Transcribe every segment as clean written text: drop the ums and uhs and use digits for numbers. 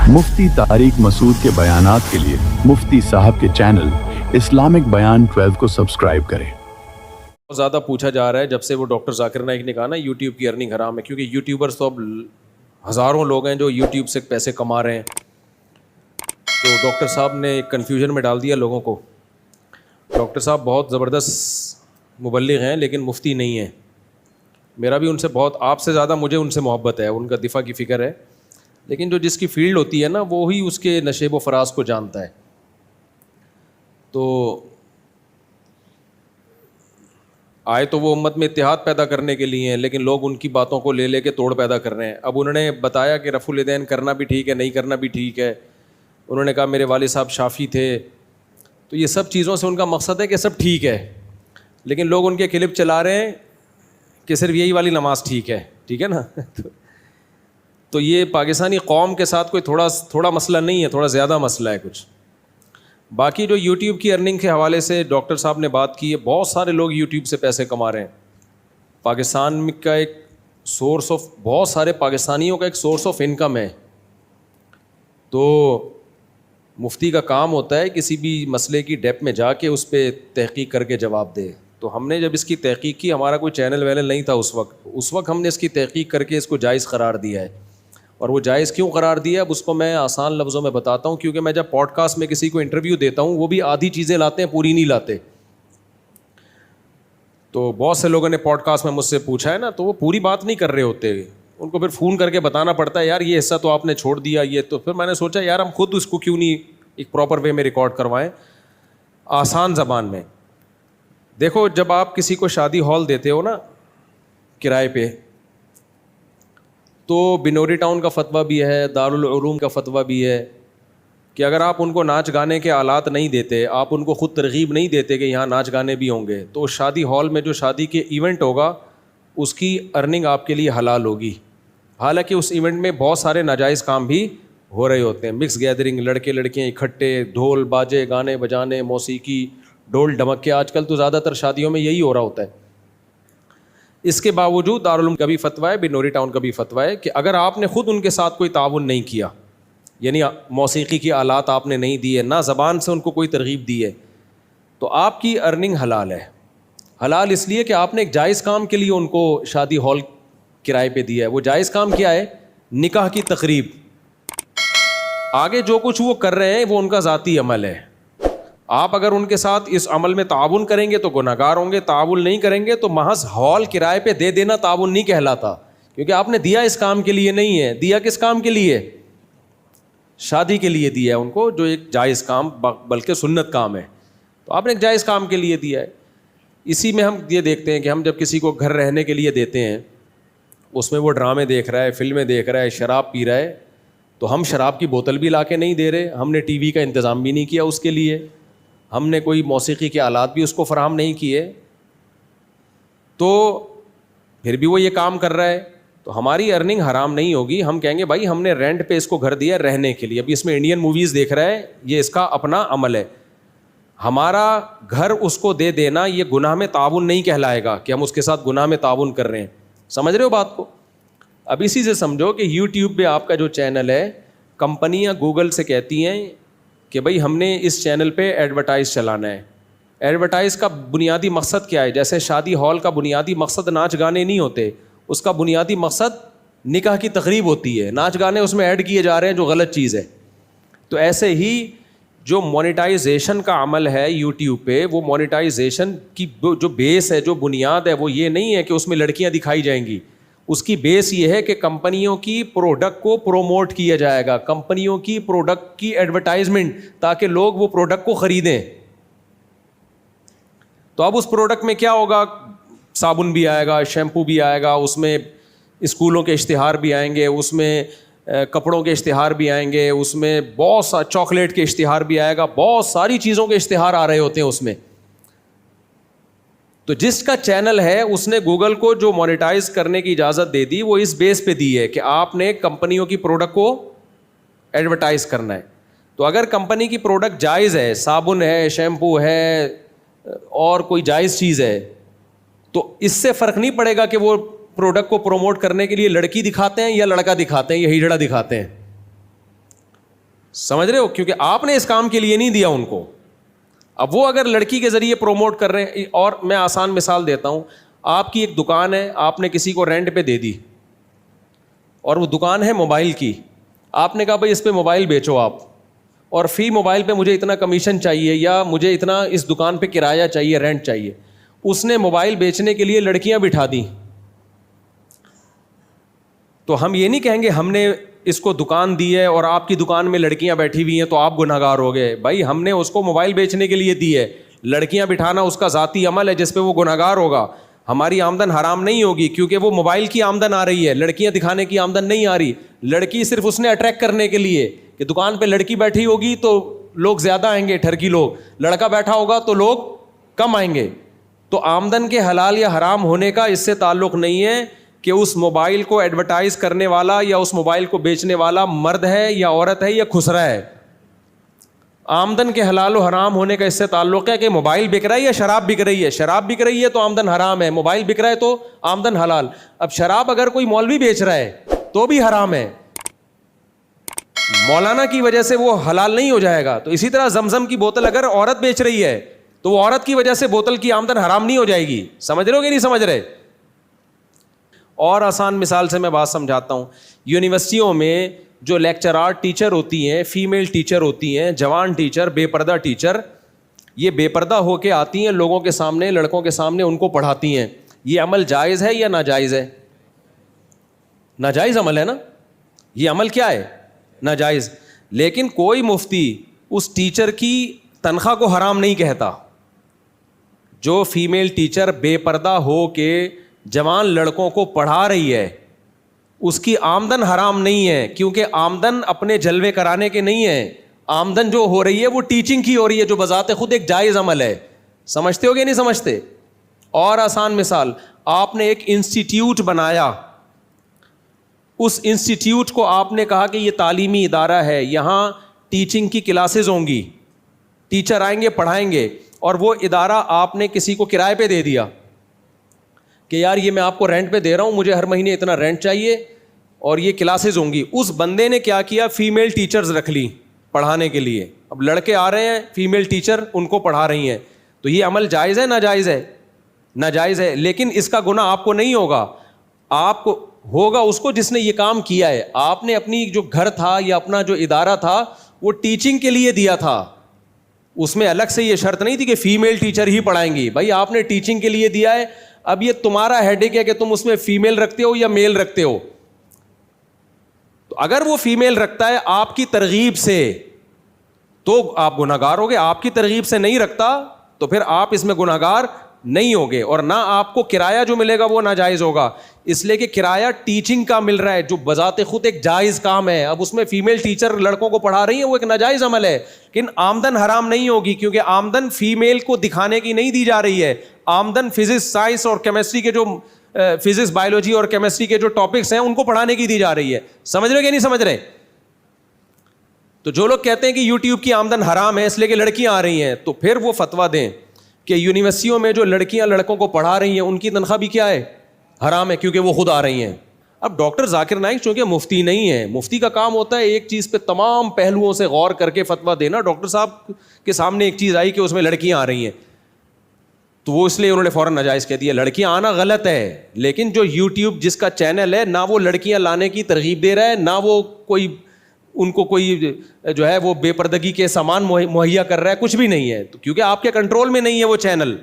مفتی طارق مسعود کے بیانات کے لیے مفتی صاحب کے چینل اسلامک بیان 12 کو سبسکرائب کریں۔ بہت زیادہ پوچھا جا رہا ہے جب سے وہ ڈاکٹر ذاکر نائک نے کہا نا یوٹیوب کی ارننگ حرام ہے، کیونکہ یوٹیوبرز تو اب ہزاروں لوگ ہیں جو یوٹیوب سے پیسے کما رہے ہیں۔ تو ڈاکٹر صاحب نے ایک کنفیوژن میں ڈال دیا لوگوں کو۔ ڈاکٹر صاحب بہت زبردست مبلغ ہیں لیکن مفتی نہیں ہیں۔ میرا بھی ان سے بہت، آپ سے زیادہ مجھے ان سے محبت ہے، ان کا دفاع کی فکر ہے، لیکن جو جس کی فیلڈ ہوتی ہے نا وہی اس کے نشیب و فراز کو جانتا ہے۔ تو آئے تو وہ امت میں اتحاد پیدا کرنے کے لیے ہیں، لیکن لوگ ان کی باتوں کو لے کے توڑ پیدا کر رہے ہیں۔ اب انہوں نے بتایا کہ رفع الیدین کرنا بھی ٹھیک ہے، نہیں کرنا بھی ٹھیک ہے۔ انہوں نے کہا میرے والد صاحب شافعی تھے، تو یہ سب چیزوں سے ان کا مقصد ہے کہ سب ٹھیک ہے، لیکن لوگ ان کے کلپ چلا رہے ہیں کہ صرف یہی والی نماز ٹھیک ہے نا۔ تو یہ پاکستانی قوم کے ساتھ کوئی تھوڑا مسئلہ نہیں ہے، تھوڑا زیادہ مسئلہ ہے کچھ۔ باقی جو یوٹیوب کی ارننگ کے حوالے سے ڈاکٹر صاحب نے بات کی ہے، بہت سارے لوگ یوٹیوب سے پیسے کما رہے ہیں۔ پاکستان کا ایک سورس آف، بہت سارے پاکستانیوں کا ایک سورس آف انکم ہے۔ تو مفتی کا کام ہوتا ہے کسی بھی مسئلے کی ڈیپ میں جا کے اس پہ تحقیق کر کے جواب دے۔ تو ہم نے جب اس کی تحقیق کی، ہمارا کوئی چینل وینل نہیں تھا اس وقت ہم نے اس کی تحقیق کر کے اس کو جائز قرار دیا ہے۔ اور وہ جائز کیوں قرار دیا اب اس کو میں آسان لفظوں میں بتاتا ہوں، کیونکہ میں جب پوڈ کاسٹ میں کسی کو انٹرویو دیتا ہوں وہ بھی آدھی چیزیں لاتے ہیں، پوری نہیں لاتے۔ تو بہت سے لوگوں نے پوڈ کاسٹ میں مجھ سے پوچھا ہے نا، تو وہ پوری بات نہیں کر رہے ہوتے، ان کو پھر فون کر کے بتانا پڑتا ہے یار یہ حصہ تو آپ نے چھوڑ دیا یہ۔ تو پھر میں نے سوچا یار ہم خود اس کو کیوں نہیں ایک پراپر وے میں ریکارڈ کروائیں آسان زبان میں۔ دیکھو جب آپ کسی کو شادی ہال دیتے ہو نا کرائے پہ، تو بنوری ٹاؤن کا فتویٰ بھی ہے، دارالعلوم کا فتویٰ بھی ہے کہ اگر آپ ان کو ناچ گانے کے آلات نہیں دیتے، آپ ان کو خود ترغیب نہیں دیتے کہ یہاں ناچ گانے بھی ہوں گے، تو اس شادی ہال میں جو شادی کے ایونٹ ہوگا اس کی ارننگ آپ کے لیے حلال ہوگی۔ حالانکہ اس ایونٹ میں بہت سارے ناجائز کام بھی ہو رہے ہوتے ہیں، مکس گیدرنگ، لڑکے لڑکیاں اکٹھے، ڈھول باجے، گانے بجانے، موسیقی، ڈھول ڈھمکے، آج کل تو زیادہ تر شادیوں میں یہی ہو رہا ہوتا ہے۔ اس کے باوجود دارالعلوم کا بھی فتویٰ ہے، بنوری ٹاؤن کا بھی فتویٰ ہے کہ اگر آپ نے خود ان کے ساتھ کوئی تعاون نہیں کیا، یعنی موسیقی کی آلات آپ نے نہیں دی ہے، نہ زبان سے ان کو کوئی ترغیب دی ہے، تو آپ کی ارننگ حلال ہے۔ حلال اس لیے کہ آپ نے ایک جائز کام کے لیے ان کو شادی ہال کرائے پہ دیا ہے۔ وہ جائز کام کیا ہے؟ نکاح کی تقریب۔ آگے جو کچھ وہ کر رہے ہیں وہ ان کا ذاتی عمل ہے۔ آپ اگر ان کے ساتھ اس عمل میں تعاون کریں گے تو گناہگار ہوں گے، تعاون نہیں کریں گے تو محض ہال کرائے پہ دے دینا تعاون نہیں کہلاتا، کیونکہ آپ نے دیا اس کام کے لیے نہیں ہے۔ دیا کس کام کے لیے؟ شادی کے لیے دیا ہے ان کو، جو ایک جائز کام بلکہ سنت کام ہے۔ تو آپ نے ایک جائز کام کے لیے دیا ہے۔ اسی میں ہم یہ دیکھتے ہیں کہ ہم جب کسی کو گھر رہنے کے لیے دیتے ہیں، اس میں وہ ڈرامے دیکھ رہا ہے، فلمیں دیکھ رہا ہے، شراب پی رہا ہے، تو ہم شراب کی بوتل بھی لا کے نہیں دے رہے، ہم نے ٹی وی کا انتظام بھی نہیں کیا اس کے لیے، ہم نے کوئی موسیقی کے آلات بھی اس کو فراہم نہیں کیے، تو پھر بھی وہ یہ کام کر رہا ہے، تو ہماری ارننگ حرام نہیں ہوگی۔ ہم کہیں گے بھائی ہم نے رینٹ پہ اس کو گھر دیا رہنے کے لیے، ابھی اس میں انڈین موویز دیکھ رہا ہے، یہ اس کا اپنا عمل ہے۔ ہمارا گھر اس کو دے دینا یہ گناہ میں تعاون نہیں کہلائے گا کہ ہم اس کے ساتھ گناہ میں تعاون کر رہے ہیں۔ سمجھ رہے ہو بات کو؟ اب اسی سے سمجھو کہ یوٹیوب پہ آپ کا جو چینل ہے، کمپنیاں گوگل سے کہتی ہیں کہ بھائی ہم نے اس چینل پہ ایڈورٹائز چلانا ہے۔ ایڈورٹائز کا بنیادی مقصد کیا ہے؟ جیسے شادی ہال کا بنیادی مقصد ناچ گانے نہیں ہوتے، اس کا بنیادی مقصد نکاح کی تقریب ہوتی ہے۔ ناچ گانے اس میں ایڈ کیے جا رہے ہیں جو غلط چیز ہے۔ تو ایسے ہی جو مونیٹائزیشن کا عمل ہے یوٹیوب پہ، وہ مونیٹائزیشن کی جو بیس ہے، جو بنیاد ہے، وہ یہ نہیں ہے کہ اس میں لڑکیاں دکھائی جائیں گی۔ اس کی بیس یہ ہے کہ کمپنیوں کی پروڈکٹ کو پروموٹ کیا جائے گا، کمپنیوں کی پروڈکٹ کی ایڈورٹائزمنٹ، تاکہ لوگ وہ پروڈکٹ کو خریدیں۔ تو اب اس پروڈکٹ میں کیا ہوگا؟ صابن بھی آئے گا، شیمپو بھی آئے گا، اس میں اسکولوں کے اشتہار بھی آئیں گے، اس میں کپڑوں کے اشتہار بھی آئیں گے، اس میں بہت سا چاکلیٹ کے اشتہار بھی آئے گا، بہت ساری چیزوں کے اشتہار آ رہے ہوتے ہیں اس میں۔ تو جس کا چینل ہے اس نے گوگل کو جو مونیٹائز کرنے کی اجازت دے دی، وہ اس بیس پہ دی ہے کہ آپ نے کمپنیوں کی پروڈکٹ کو ایڈورٹائز کرنا ہے۔ تو اگر کمپنی کی پروڈکٹ جائز ہے، صابن ہے، شیمپو ہے، اور کوئی جائز چیز ہے، تو اس سے فرق نہیں پڑے گا کہ وہ پروڈکٹ کو پروموٹ کرنے کے لیے لڑکی دکھاتے ہیں یا لڑکا دکھاتے ہیں یا ہجڑا دکھاتے ہیں۔ سمجھ رہے ہو؟ کیونکہ آپ نے اس کام کے لیے نہیں دیا ان کو. اب وہ اگر لڑکی کے ذریعے پروموٹ کر رہے ہیں, اور میں آسان مثال دیتا ہوں, آپ کی ایک دکان ہے, آپ نے کسی کو رینٹ پہ دے دی, اور وہ دکان ہے موبائل کی, آپ نے کہا بھائی اس پہ موبائل بیچو آپ, اور فی موبائل پہ مجھے اتنا کمیشن چاہیے, یا مجھے اتنا اس دکان پہ کرایہ چاہیے, رینٹ چاہیے. اس نے موبائل بیچنے کے لیے لڑکیاں بٹھا دیں, تو ہم یہ نہیں کہیں گے ہم نے اس کو دکان دی ہے اور آپ کی دکان میں لڑکیاں بیٹھی ہوئی ہیں تو آپ گنہگار ہو گئے. بھائی ہم نے اس کو موبائل بیچنے کے لیے دی ہے, لڑکیاں بٹھانا اس کا ذاتی عمل ہے جس پہ وہ گنہگار ہوگا. ہماری آمدن حرام نہیں ہوگی, کیونکہ وہ موبائل کی آمدن آ رہی ہے, لڑکیاں دکھانے کی آمدن نہیں آ رہی. لڑکی صرف اس نے اٹریکٹ کرنے کے لیے کہ دکان پہ لڑکی بیٹھی ہوگی تو لوگ زیادہ آئیں گے, ٹھرکی لوگ, لڑکا بیٹھا ہوگا تو لوگ کم آئیں گے. تو آمدن کے حلال یا حرام ہونے کا اس سے تعلق نہیں ہے کہ اس موبائل کو ایڈورٹائز کرنے والا یا اس موبائل کو بیچنے والا مرد ہے یا عورت ہے یا خسرا ہے. آمدن کے حلال و حرام ہونے کا اس سے تعلق ہے کہ موبائل بک رہا ہے یا شراب بک رہی ہے. شراب بک رہی ہے تو آمدن حرام ہے, موبائل بک رہا ہے تو آمدن حلال. اب شراب اگر کوئی مولوی بیچ رہا ہے تو بھی حرام ہے, مولانا کی وجہ سے وہ حلال نہیں ہو جائے گا. تو اسی طرح زمزم کی بوتل اگر عورت بیچ رہی ہے تو وہ عورت کی وجہ سے بوتل کی آمدن حرام نہیں ہو جائے گی. سمجھ رہے ہو کہ نہیں سمجھ رہے؟ اور آسان مثال سے میں بات سمجھاتا ہوں. یونیورسٹیوں میں جو لیکچرار ٹیچر ہوتی ہیں, فیمیل ٹیچر ہوتی ہیں, جوان ٹیچر, بے پردہ ٹیچر, یہ بے پردہ ہو کے آتی ہیں لوگوں کے سامنے, لڑکوں کے سامنے, ان کو پڑھاتی ہیں. یہ عمل جائز ہے یا ناجائز ہے؟ ناجائز عمل ہے نا. یہ عمل کیا ہے؟ ناجائز. لیکن کوئی مفتی اس ٹیچر کی تنخواہ کو حرام نہیں کہتا. جو فیمیل ٹیچر بے پردہ ہو کے جوان لڑکوں کو پڑھا رہی ہے اس کی آمدن حرام نہیں ہے, کیونکہ آمدن اپنے جلوے کرانے کے نہیں ہے. آمدن جو ہو رہی ہے وہ ٹیچنگ کی ہو رہی ہے, جو بذات خود ایک جائز عمل ہے. سمجھتے ہو کہ نہیں سمجھتے؟ اور آسان مثال, آپ نے ایک انسٹیٹیوٹ بنایا, اس انسٹیٹیوٹ کو آپ نے کہا کہ یہ تعلیمی ادارہ ہے, یہاں ٹیچنگ کی کلاسز ہوں گی, ٹیچر آئیں گے پڑھائیں گے, اور وہ ادارہ آپ نے کسی کو کرائے پہ دے دیا کہ یار یہ میں آپ کو رینٹ پہ دے رہا ہوں, مجھے ہر مہینے اتنا رینٹ چاہیے اور یہ کلاسز ہوں گی. اس بندے نے کیا کیا, فیمیل ٹیچرز رکھ لی پڑھانے کے لیے. اب لڑکے آ رہے ہیں, فیمیل ٹیچر ان کو پڑھا رہی ہیں, تو یہ عمل جائز ہے ناجائز ہے؟ ناجائز ہے. لیکن اس کا گناہ آپ کو نہیں ہوگا, آپ کو ہوگا اس کو جس نے یہ کام کیا ہے. آپ نے اپنی جو گھر تھا یا اپنا جو ادارہ تھا وہ ٹیچنگ کے لیے دیا تھا, اس میں الگ سے یہ شرط نہیں تھی کہ فیمیل ٹیچر ہی پڑھائیں گی. بھائی آپ نے ٹیچنگ کے لیے دیا ہے, اب یہ تمہارا ہیڈیک ہے کہ تم اس میں فیمیل رکھتے ہو یا میل رکھتے ہو. تو اگر وہ فیمیل رکھتا ہے آپ کی ترغیب سے تو آپ گنہگار ہوگے, آپ کی ترغیب سے نہیں رکھتا تو پھر آپ اس میں گنہگار نہیں ہوگے, اور نہ آپ کو کرایہ جو ملے گا وہ ناجائز ہوگا, اس لیے کہ کرایہ ٹیچنگ کا مل رہا ہے جو بذات خود ایک جائز کام ہے. اب اس میں فیمیل ٹیچر لڑکوں کو پڑھا رہی ہیں, وہ ایک ناجائز عمل ہے, لیکن آمدن حرام نہیں ہوگی, کیونکہ آمدن فیمیل کو دکھانے کی نہیں دی جا رہی ہے. آمدن فزکس, سائنس اور کیمسٹری کے جو فزکس, بایولوجی اور کیمسٹری کے جو ٹاپکس ہیں ان کو پڑھانے کی دی جا رہی ہے. سمجھ رہے کہ نہیں سمجھ رہے؟ تو جو لوگ کہتے ہیں کہ یوٹیوب کی آمدن حرام ہے اس لیے کہ لڑکیاں آ رہی ہیں, تو پھر وہ فتویٰ دیں کہ یونیورسٹیوں میں جو لڑکیاں لڑکوں کو پڑھا رہی ہیں ان کی تنخواہ بھی کیا ہے؟ حرام ہے, کیونکہ وہ خود آ رہی ہیں. اب ڈاکٹر ذاکر نائک چونکہ مفتی نہیں ہے, مفتی کا کام ہوتا ہے ایک چیز پہ تمام پہلوؤں سے غور کر کے فتویٰ دینا. ڈاکٹر صاحب کے سامنے ایک چیز آئی کہ اس میں لڑکیاں آ رہی ہیں, تو وہ اس لیے انہوں نے فوراً ناجائز کہہ دیا. لڑکیاں آنا غلط ہے, لیکن جو یوٹیوب جس کا چینل ہے نہ وہ لڑکیاں لانے کی ترغیب دے رہا ہے, نہ وہ کوئی ان کو کوئی جو ہے وہ بے پردگی کے سامان مہیا کر رہا ہے, کچھ بھی نہیں ہے. تو کیونکہ آپ کے کنٹرول میں نہیں ہے وہ چینل.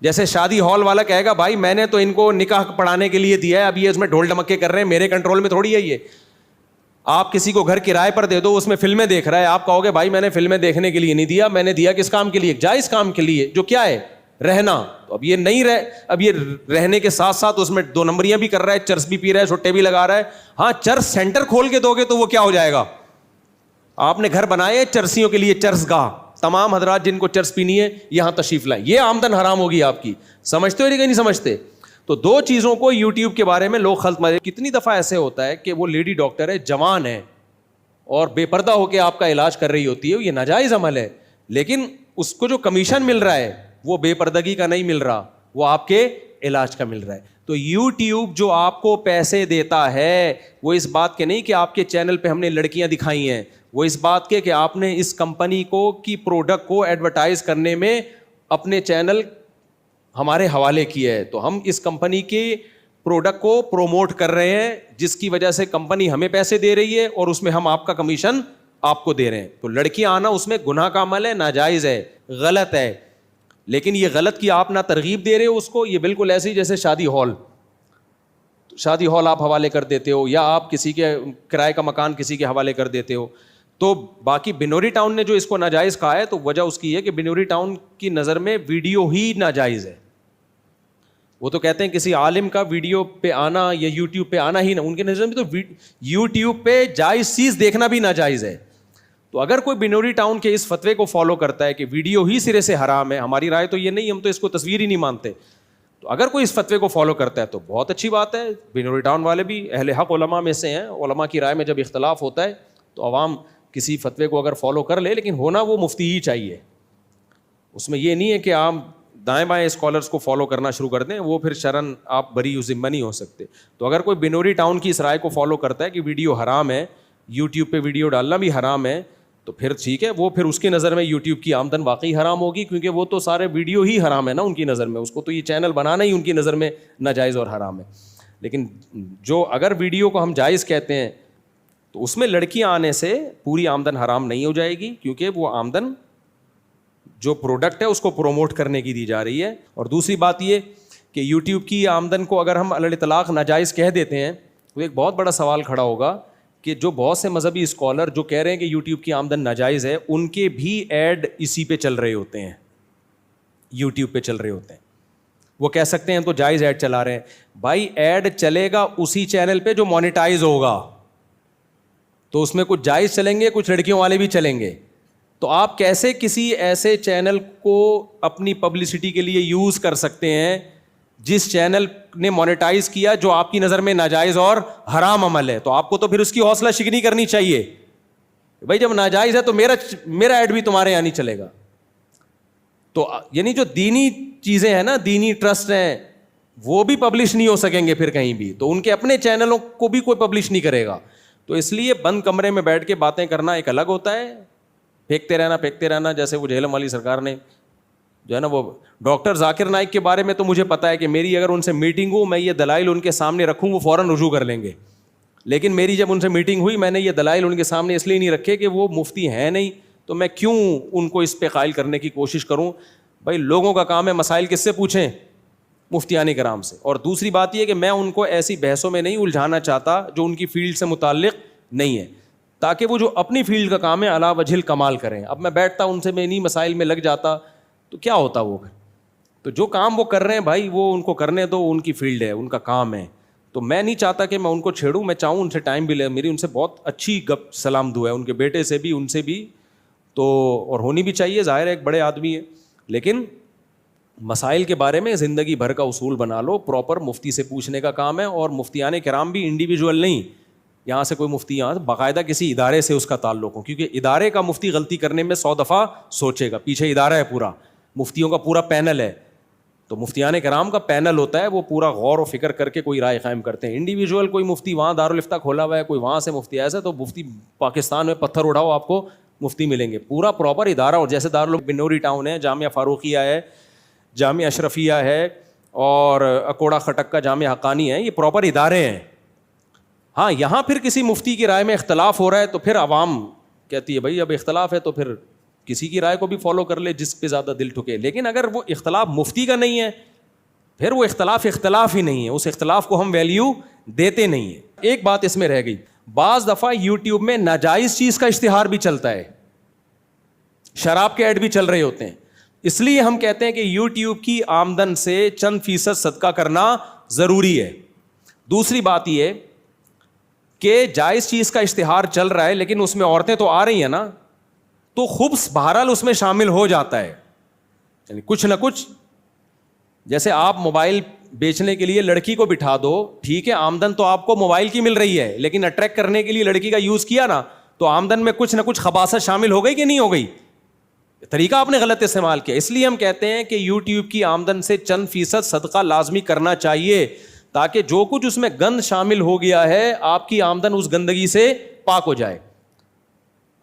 جیسے شادی ہال والا کہے گا بھائی میں نے تو ان کو نکاح پڑھانے کے لیے دیا ہے, اب یہ اس میں ڈھول ڈمکے کر رہے ہیں, میرے کنٹرول میں تھوڑی ہے یہ. آپ کسی کو گھر کرائے پر دے دو, اس میں فلمیں دیکھ رہا ہے, آپ کہو گے بھائی میں نے فلمیں دیکھنے کے لیے نہیں دیا, میں نے دیا کس کام کے لیے؟ جائز کام کے لیے, جو کیا ہے؟ رہنا. تو اب یہ نہیں اب یہ رہنے کے ساتھ ساتھ اس میں 2 نمبریاں بھی کر رہا ہے, چرس بھی پی رہا ہے, چھٹے بھی لگا رہا ہے. ہاں چرس سینٹر کھول کے دو گے تو وہ کیا ہو جائے گا؟ آپ نے گھر بنائے چرسیوں کے لیے, چرس گاہ, تمام حضرات جن کو چرس پینی ہے یہاں تشریف لائیں, یہ آمدن حرام ہوگی آپ کی. سمجھتے ہو کہ نہیں سمجھتے؟ تو 2 چیزوں کو یوٹیوب کے بارے میں لوگ خلط مارے. کتنی دفعہ ایسے ہوتا ہے کہ وہ لیڈی ڈاکٹر ہے, جوان ہے, اور بے پردہ ہو کے آپ کا علاج کر رہی ہوتی ہے, یہ ناجائز عمل ہے, لیکن اس کو جو کمیشن مل رہا ہے وہ بے پردگی کا نہیں مل رہا, وہ آپ کے علاج کا مل رہا ہے. تو یوٹیوب جو آپ کو پیسے دیتا ہے وہ اس بات کے نہیں کہ آپ کے چینل پہ ہم نے لڑکیاں دکھائی ہیں, وہ اس بات کے کہ آپ نے اس کمپنی کو کی پروڈکٹ کو ایڈورٹائز کرنے میں اپنے چینل ہمارے حوالے کیا ہے, تو ہم اس کمپنی کے پروڈکٹ کو پروموٹ کر رہے ہیں جس کی وجہ سے کمپنی ہمیں پیسے دے رہی ہے اور اس میں ہم آپ کا کمیشن آپ کو دے رہے ہیں. تو لڑکیاں آنا اس میں گناہ کا عمل ہے, ناجائز ہے, غلط ہے. لیکن یہ غلط کی آپ نہ ترغیب دے رہے ہو اس کو, یہ بالکل ایسے ہی جیسے شادی ہال آپ حوالے کر دیتے ہو یا آپ کسی کے کرائے کا مکان کسی کے حوالے کر دیتے ہو. تو باقی بنوری ٹاؤن نے جو اس کو ناجائز کہا ہے تو وجہ اس کی ہے کہ بنوری ٹاؤن کی نظر میں ویڈیو ہی ناجائز ہے. وہ تو کہتے ہیں کسی عالم کا ویڈیو پہ آنا یا یوٹیوب پہ آنا ہی نہ, ان کے نظر میں تو یوٹیوب پہ جائز چیز دیکھنا بھی ناجائز ہے. تو اگر کوئی بنوری ٹاؤن کے اس فتوے کو فالو کرتا ہے کہ ویڈیو ہی سرے سے حرام ہے, ہماری رائے تو یہ نہیں, ہم تو اس کو تصویر ہی نہیں مانتے, تو اگر کوئی اس فتوے کو فالو کرتا ہے تو بہت اچھی بات ہے. بنوری ٹاؤن والے بھی اہل حق علماء میں سے ہیں, علماء کی رائے میں جب اختلاف ہوتا ہے تو عوام کسی فتوے کو اگر فالو کر لے, لیکن ہونا وہ مفتی ہی چاہیے. اس میں یہ نہیں ہے کہ آپ دائیں بائیں اسکالرس کو فالو کرنا شروع کر دیں, وہ پھر شرن آپ بری و ذمہ نہیں ہو سکتے. تو اگر کوئی بنوری ٹاؤن کی اس رائے کو فالو کرتا ہے کہ ویڈیو حرام ہے, یوٹیوب پہ ویڈیو ڈالنا بھی حرام ہے, تو پھر ٹھیک ہے, وہ پھر اس کی نظر میں یوٹیوب کی آمدن واقعی حرام ہوگی, کیونکہ وہ تو سارے ویڈیو ہی حرام ہے نا ان کی نظر میں, اس کو تو یہ چینل بنانا ہی ان کی نظر میں ناجائز اور حرام ہے. لیکن جو اگر ویڈیو کو ہم جائز کہتے ہیں تو اس میں لڑکیاں آنے سے پوری آمدن حرام نہیں ہو جائے گی, کیونکہ وہ آمدن جو پروڈکٹ ہے اس کو پروموٹ کرنے کی دی جا رہی ہے. اور دوسری بات یہ کہ یوٹیوب کی آمدن کو اگر ہم علی الاطلاق ناجائز کہہ دیتے ہیں تو ایک بہت بڑا سوال کھڑا ہوگا کہ جو بہت سے مذہبی اسکالر جو کہہ رہے ہیں کہ یوٹیوب کی آمدن ناجائز ہے, ان کے بھی ایڈ اسی پہ چل رہے ہوتے ہیں, یوٹیوب پہ چل رہے ہوتے ہیں. وہ کہہ سکتے ہیں ہم تو جائز ایڈ چلا رہے ہیں. بھائی ایڈ چلے گا اسی چینل پہ جو مونیٹائز ہوگا, تو اس میں کچھ جائز چلیں گے, کچھ لڑکیوں والے بھی چلیں گے. تو آپ کیسے کسی ایسے چینل کو اپنی پبلسٹی کے لیے یوز کر سکتے ہیں جس چینل نے مونیٹائز کیا جو آپ کی نظر میں ناجائز اور حرام عمل ہے؟ تو آپ کو تو پھر اس کی حوصلہ شکنی کرنی چاہیے. بھائی جب ناجائز ہے تو میرا ایڈ بھی تمہارے یہاں نہیں چلے گا. تو یعنی جو دینی چیزیں ہیں نا, دینی ٹرسٹ ہیں, وہ بھی پبلش نہیں ہو سکیں گے پھر کہیں بھی, تو ان کے اپنے چینلوں کو بھی کوئی پبلش نہیں کرے گا. تو اس لیے بند کمرے میں بیٹھ کے باتیں کرنا ایک الگ ہوتا ہے, پھینکتے رہنا, جیسے وہ جہلم والی سرکار نے جو ہے نا, وہ ڈاکٹر ذاکر نائک کے بارے میں تو مجھے پتا ہے کہ میری اگر ان سے میٹنگ ہو, میں یہ دلائل ان کے سامنے رکھوں وہ فوراً رجوع کر لیں گے. لیکن میری جب ان سے میٹنگ ہوئی, میں نے یہ دلائل ان کے سامنے اس لیے نہیں رکھے کہ وہ مفتی ہیں نہیں, تو میں کیوں ان کو اس پہ قائل کرنے کی کوشش کروں. بھائی لوگوں کا کام ہے مسائل کس سے پوچھیں, مفتیان کرام سے. اور دوسری بات یہ کہ میں ان کو ایسی بحثوں میں نہیں الجھانا چاہتا جو ان کی فیلڈ سے متعلق نہیں ہے, تاکہ وہ جو اپنی فیلڈ کا کام ہے علا وجہ الکمال کریں. اب میں بیٹھتا ان سے, میں انہیں مسائل میں لگ جاتا تو کیا ہوتا وہ. تو جو کام وہ کر رہے ہیں بھائی وہ ان کو کرنے دو, ان کی فیلڈ ہے, ان کا کام ہے. تو میں نہیں چاہتا کہ میں ان کو چھیڑوں, میں چاہوں ان سے ٹائم بھی لے, میری ان سے بہت اچھی گپ سلام دعا ہے, ان کے بیٹے سے بھی, ان سے بھی, تو اور ہونی بھی چاہیے, ظاہر ہے ایک بڑے آدمی ہے. لیکن مسائل کے بارے میں زندگی بھر کا اصول بنا لو, پراپر مفتی سے پوچھنے کا کام ہے. اور مفتیان کرام بھی انڈیویجول نہیں, یہاں سے کوئی مفتی یہاں باقاعدہ کسی ادارے سے اس کا تعلق ہو, کیونکہ ادارے کا مفتی غلطی کرنے میں 100 دفعہ سوچے گا. پیچھے ادارہ ہے پورا, مفتیوں کا پورا پینل ہے, تو مفتیان کرام کا پینل ہوتا ہے, وہ پورا غور و فکر کر کے کوئی رائے قائم کرتے ہیں. انڈیویجول کوئی مفتی وہاں دارالفتہ کھولا ہوا ہے, کوئی وہاں سے مفتی ایسا, تو مفتی پاکستان میں پتھر اڑاؤ آپ کو مفتی ملیں گے. پورا پراپر ادارہ. اور جیسے بنوری ٹاؤن ہے, جامعہ فاروقیہ ہے, جامعہ اشرفیہ ہے, اور اکوڑا خٹک کا جامعہ حقانی ہے, یہ پراپر ادارے ہیں. ہاں یہاں پھر کسی مفتی کی رائے میں اختلاف ہو رہا ہے تو پھر عوام کہتی ہے بھائی اب اختلاف ہے تو پھر کسی کی رائے کو بھی فالو کر لے جس پہ زیادہ دل ٹھکے. لیکن اگر وہ اختلاف مفتی کا نہیں ہے پھر وہ اختلاف ہی نہیں ہے, اس اختلاف کو ہم ویلیو دیتے نہیں ہیں. ایک بات اس میں رہ گئی, بعض دفعہ یوٹیوب میں ناجائز چیز کا اشتہار بھی چلتا ہے, شراب کے ایڈ بھی چل رہے ہوتے ہیں. اس لیے ہم کہتے ہیں کہ یوٹیوب کی آمدن سے چند فیصد صدقہ کرنا ضروری ہے. دوسری بات یہ کہ جائز چیز کا اشتہار چل رہا ہے لیکن اس میں عورتیں تو آ رہی ہیں نا, تو خبث بہرحال اس میں شامل ہو جاتا ہے. یعنی کچھ نہ کچھ, جیسے آپ موبائل بیچنے کے لیے لڑکی کو بٹھا دو, ٹھیک ہے آمدن تو آپ کو موبائل کی مل رہی ہے, لیکن اٹریکٹ کرنے کے لیے لڑکی کا یوز کیا نا, تو آمدن میں کچھ نہ کچھ خباثت شامل ہو گئی کہ نہیں ہو گئی, طریقہ آپ نے غلط استعمال کیا. اس لیے ہم کہتے ہیں کہ یوٹیوب کی آمدن سے چند فیصد صدقہ لازمی کرنا چاہیے. تاکہ جو کچھ اس میں گند شامل ہو گیا ہے آپ کی آمدن اس گندگی سے پاک ہو جائے.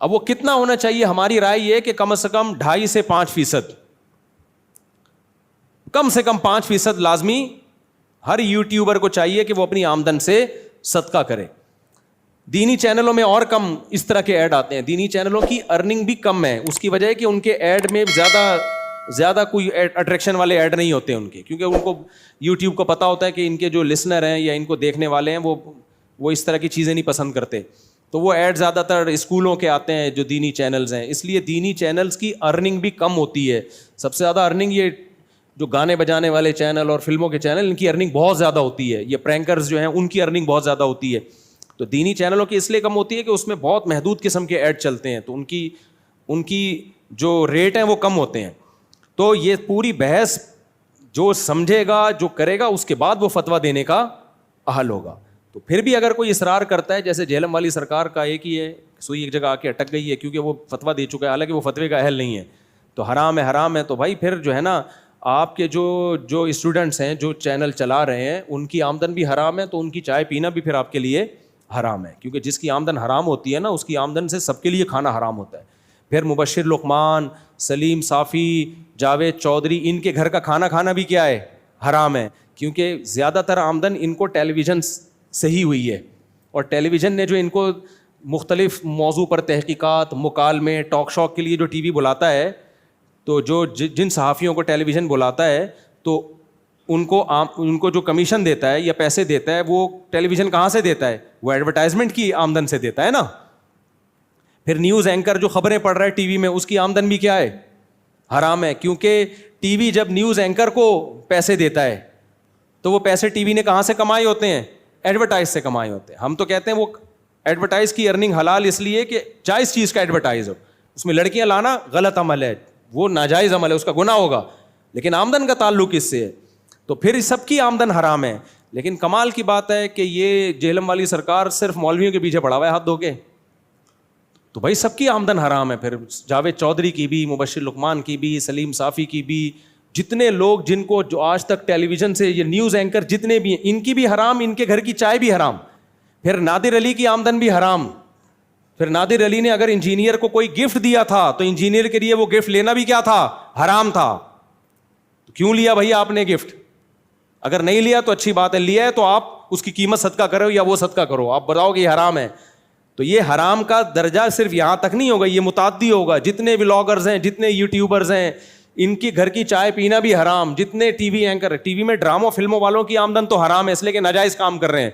اب وہ کتنا ہونا چاہیے؟ ہماری رائے یہ کہ کم سے کم 2.5 سے 5%، کم سے کم 5% لازمی ہر یوٹیوبر کو چاہیے کہ وہ اپنی آمدن سے صدقہ کرے. دینی چینلوں میں اور کم اس طرح کے ایڈ آتے ہیں. دینی چینلوں کی ارننگ بھی کم ہے. اس کی وجہ ہے کہ ان کے ایڈ میں زیادہ کوئی اٹریکشن والے ایڈ نہیں ہوتے ان کے, کیونکہ ان کو یوٹیوب کو پتہ ہوتا ہے کہ ان کے جو لسنر ہیں یا ان کو دیکھنے والے ہیں وہ اس طرح کی چیزیں نہیں پسند کرتے. تو وہ ایڈ زیادہ تر اسکولوں کے آتے ہیں جو دینی چینلز ہیں, اس لیے دینی چینلز کی ارننگ بھی کم ہوتی ہے. سب سے زیادہ ارننگ یہ جو گانے بجانے والے چینل اور فلموں کے چینل, ان کی ارننگ بہت زیادہ ہوتی ہے. یہ پرینکرز جو ہیں ان کی ارننگ بہت زیادہ ہوتی ہے. تو دینی چینلوں کی اس لیے کم ہوتی ہے کہ اس میں بہت محدود قسم کے ایڈ چلتے ہیں, تو ان کی جو ریٹ ہیں وہ کم ہوتے ہیں. تو یہ پوری بحث جو سمجھے گا, جو کرے گا, اس کے بعد وہ فتویٰ دینے کا اہل ہوگا. تو پھر بھی اگر کوئی اصرار کرتا ہے, جیسے جہلم والی سرکار کا ایک ہی ہے, سوئی ایک جگہ آ کے اٹک گئی ہے کیونکہ وہ فتویٰ دے چکا ہے, حالانکہ وہ فتوے کا اہل نہیں ہے, تو حرام ہے. تو بھائی پھر جو ہے نا, آپ کے جو اسٹوڈنٹس ہیں جو چینل چلا رہے ہیں ان کی آمدن بھی حرام ہے, تو ان کی چائے پینا بھی پھر آپ کے لیے حرام ہے, کیونکہ جس کی آمدن حرام ہوتی ہے نا, اس کی آمدن سے سب کے لیے کھانا حرام ہوتا ہے. پھر مبشر لقمان, سلیم صافی, جاوید چودھری, ان کے گھر کا کھانا بھی کیا ہے؟ حرام ہے, کیونکہ زیادہ تر آمدن ان کو ٹیلی ویژن سے ہی ہوئی ہے, اور ٹیلی ویژن نے جو ان کو مختلف موضوع پر تحقیقات, مکالمے, ٹاک شوق کے لیے جو ٹی وی بلاتا ہے, تو جو جن صحافیوں کو ٹیلی ویژن بلاتا ہے, تو ان کو جو کمیشن دیتا ہے یا پیسے دیتا ہے, وہ ٹیلی ویژن کہاں سے دیتا ہے؟ وہ ایڈورٹائزمنٹ کی آمدن سے دیتا ہے نا. پھر نیوز اینکر جو خبریں پڑھ رہا ہے ٹی وی میں, اس کی آمدن بھی کیا ہے؟ حرام ہے, کیونکہ ٹی وی جب نیوز اینکر کو پیسے دیتا ہے تو وہ پیسے ٹی وی نے کہاں سے کمائے ہوتے ہیں؟ ایڈورٹائز سے کمائے ہوتے ہیں. ہم تو کہتے ہیں وہ ایڈورٹائز کی ارننگ حلال اس لیے کہ جائز چیز کا ایڈورٹائز ہو. اس میں لڑکیاں لانا غلط عمل ہے, وہ ناجائز عمل ہے, اس کا گناہ ہوگا, لیکن آمدن کا تعلق اس سے ہے, تو پھر سب کی آمدن حرام ہے. لیکن کمال کی بات ہے کہ یہ جہلم والی سرکار صرف مولویوں کے پیچھے پڑا ہوا ہے ہاتھ دھو کے, تو بھائی سب کی آمدن حرام ہے. پھر جاوید چودھری کی بھی, مبشر لقمان کی بھی, سلیم صافی کی بھی, جتنے لوگ جن کو جو آج تک ٹیلی ویژن سے یہ نیوز اینکر جتنے بھی ہیں, ان کی بھی حرام, ان کے گھر کی چائے بھی حرام. پھر نادر علی کی آمدن بھی حرام. پھر نادر علی نے اگر انجینئر کو کوئی گفٹ دیا تھا تو انجینئر کے لیے وہ گفٹ لینا بھی کیا تھا؟ حرام تھا. تو کیوں لیا بھائی آپ نے گفٹ؟ اگر نہیں لیا تو اچھی بات ہے, لیا ہے تو آپ اس کی قیمت صدقہ کرو یا وہ صدقہ کرو, آپ بتاؤ کہ یہ حرام ہے. تو یہ حرام کا درجہ صرف یہاں تک نہیں ہوگا, یہ متعدی ہوگا. جتنے ولاگرز ہیں, جتنے یوٹیوبرز ہیں, ان کی گھر کی چائے پینا بھی حرام. جتنے T V anchor, T V میں ڈراموں فلموں والوں کی آمدن تو حرام ہے اس لیے کہ ناجائز کام کر رہے ہیں,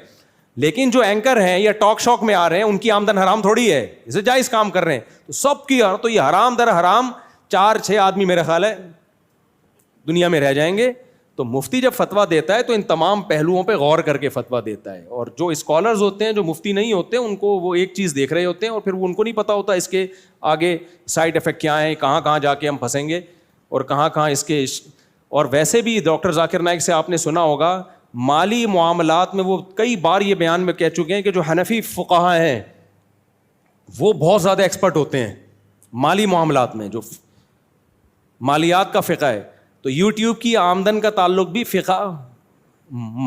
لیکن جو اینکر ہیں یا ٹاک شوق میں آ رہے ہیں ان کی آمدن حرام تھوڑی ہے, اسے جائز کام کر رہے ہیں. تو سب کی, تو یہ حرام در حرام 4-6 آدمی میرے خیال ہے دنیا میں رہ جائیں گے. تو مفتی جب فتویٰ دیتا ہے تو ان تمام پہلوؤں پہ غور کر کے فتویٰ دیتا ہے. اور جو اسکالرز ہوتے ہیں, جو مفتی نہیں ہوتے, ان کو وہ ایک چیز دیکھ رہے ہوتے ہیں, اور پھر وہ ان کو نہیں پتہ ہوتا اس کے آگے سائڈ افیکٹ کیا ہیں, کہاں کہاں جا کے ہم پھنسیں گے, اور کہاں کہاں اس کے. اور ویسے بھی ڈاکٹر ذاکر نائک سے آپ نے سنا ہوگا, مالی معاملات میں وہ کئی بار یہ بیان میں کہہ چکے ہیں کہ جو حنفی فقہاء ہیں وہ بہت زیادہ ایکسپرٹ ہوتے ہیں مالی معاملات میں, جو مالیات کا فقہ ہے. تو یوٹیوب کی آمدن کا تعلق بھی فقہ,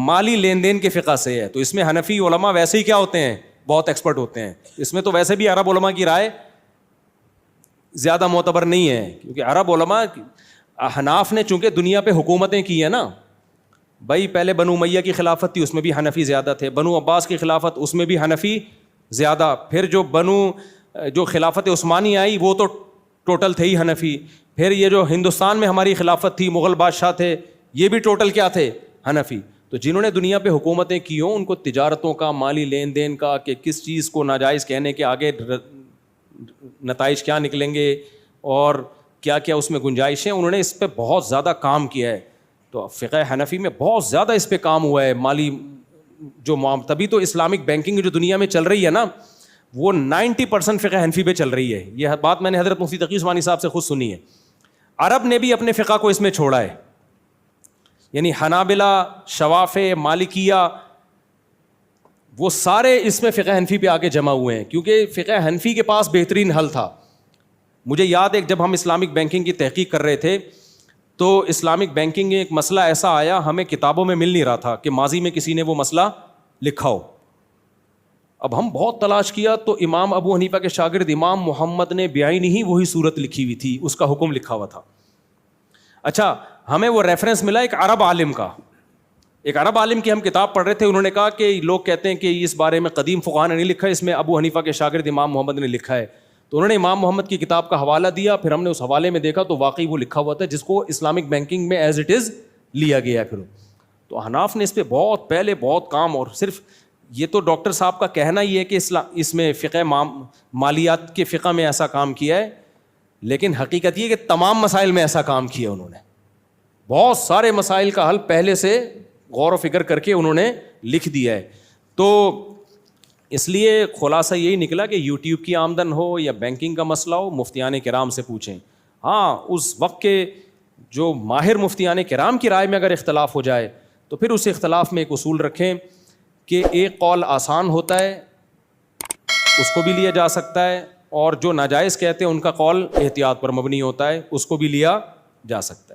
مالی لین دین کے فقہ سے ہے. تو اس میں حنفی علماء ویسے ہی کیا ہوتے ہیں؟ بہت ایکسپرٹ ہوتے ہیں. اس میں تو ویسے بھی عرب علماء کی رائے زیادہ معتبر نہیں ہے, کیونکہ عرب علماء, احناف نے چونکہ دنیا پہ حکومتیں کی ہیں نا بھائی, پہلے بنو امیہ کی خلافت تھی, اس میں بھی حنفی زیادہ تھے. بنو عباس کی خلافت, اس میں بھی حنفی زیادہ. پھر جو خلافت عثمانی آئی وہ تو ٹوٹل تھے ہی حنفی. پھر یہ جو ہندوستان میں ہماری خلافت تھی, مغل بادشاہ تھے, یہ بھی ٹوٹل کیا تھے؟ حنفی. تو جنہوں نے دنیا پہ حکومتیں کی ہوں ان کو تجارتوں کا, مالی لین دین کا, کہ کس چیز کو ناجائز کہنے کے آگے نتائج کیا نکلیں گے اور کیا کیا اس میں گنجائشیں, انہوں نے اس پہ بہت زیادہ کام کیا ہے. تو فقہ حنفی میں بہت زیادہ اس پہ کام ہوا ہے, مالی جو تبھی تو اسلامک بینکنگ جو دنیا میں چل رہی ہے نا, وہ 90% فقہ حنفی پہ چل رہی ہے. یہ بات میں نے حضرت مفتی تقی عثمانی صاحب سے خود سنی ہے. عرب نے بھی اپنے فقہ کو اس میں چھوڑا ہے, یعنی حنابلہ, شوافع, مالکیہ, وہ سارے اس میں فقہ حنفی پہ آ کے جمع ہوئے ہیں, کیونکہ فقہ حنفی کے پاس بہترین حل تھا. مجھے یاد ہے جب ہم اسلامک بینکنگ کی تحقیق کر رہے تھے تو اسلامک بینکنگ میں ایک مسئلہ ایسا آیا, ہمیں کتابوں میں مل نہیں رہا تھا کہ ماضی میں کسی نے وہ مسئلہ لکھا ہو. اب ہم بہت تلاش کیا تو امام ابو حنیفہ کے شاگرد امام محمد نے بعینہ ہی وہی صورت لکھی ہوئی تھی, اس کا حکم لکھا ہوا تھا. اچھا, ہمیں وہ ریفرنس ملا ایک عرب عالم کا, ایک عرب عالم کی ہم کتاب پڑھ رہے تھے, انہوں نے کہا کہ لوگ کہتے ہیں کہ اس بارے میں قدیم فقہا نے نہیں لکھا ہے, اس میں ابو حنیفہ کے شاگرد امام محمد نے لکھا ہے. تو انہوں نے امام محمد کی کتاب کا حوالہ دیا, پھر ہم نے اس حوالے میں دیکھا تو واقعی وہ لکھا ہوا تھا جس کو اسلامک بینکنگ میں ایز اٹ از لیا گیا ہے. پھر تو حناف نے اس پہ بہت پہلے بہت کام, اور صرف یہ تو ڈاکٹر صاحب کا کہنا ہی ہے کہ اس میں فقہ مالیات کے فقہ میں ایسا کام کیا ہے, لیکن حقیقت یہ کہ تمام مسائل میں ایسا کام کیا انہوں نے. بہت سارے مسائل کا حل پہلے سے غور و فکر کر کے انہوں نے لکھ دیا ہے. تو اس لیے خلاصہ یہی نکلا کہ یوٹیوب کی آمدن ہو یا بینکنگ کا مسئلہ ہو, مفتیان کرام سے پوچھیں. ہاں, اس وقت کے جو ماہر مفتیان کرام کی رائے میں اگر اختلاف ہو جائے تو پھر اس اختلاف میں ایک اصول رکھیں کہ ایک قول آسان ہوتا ہے, اس کو بھی لیا جا سکتا ہے, اور جو ناجائز کہتے ہیں ان کا قول احتیاط پر مبنی ہوتا ہے, اس کو بھی لیا جا سکتا ہے.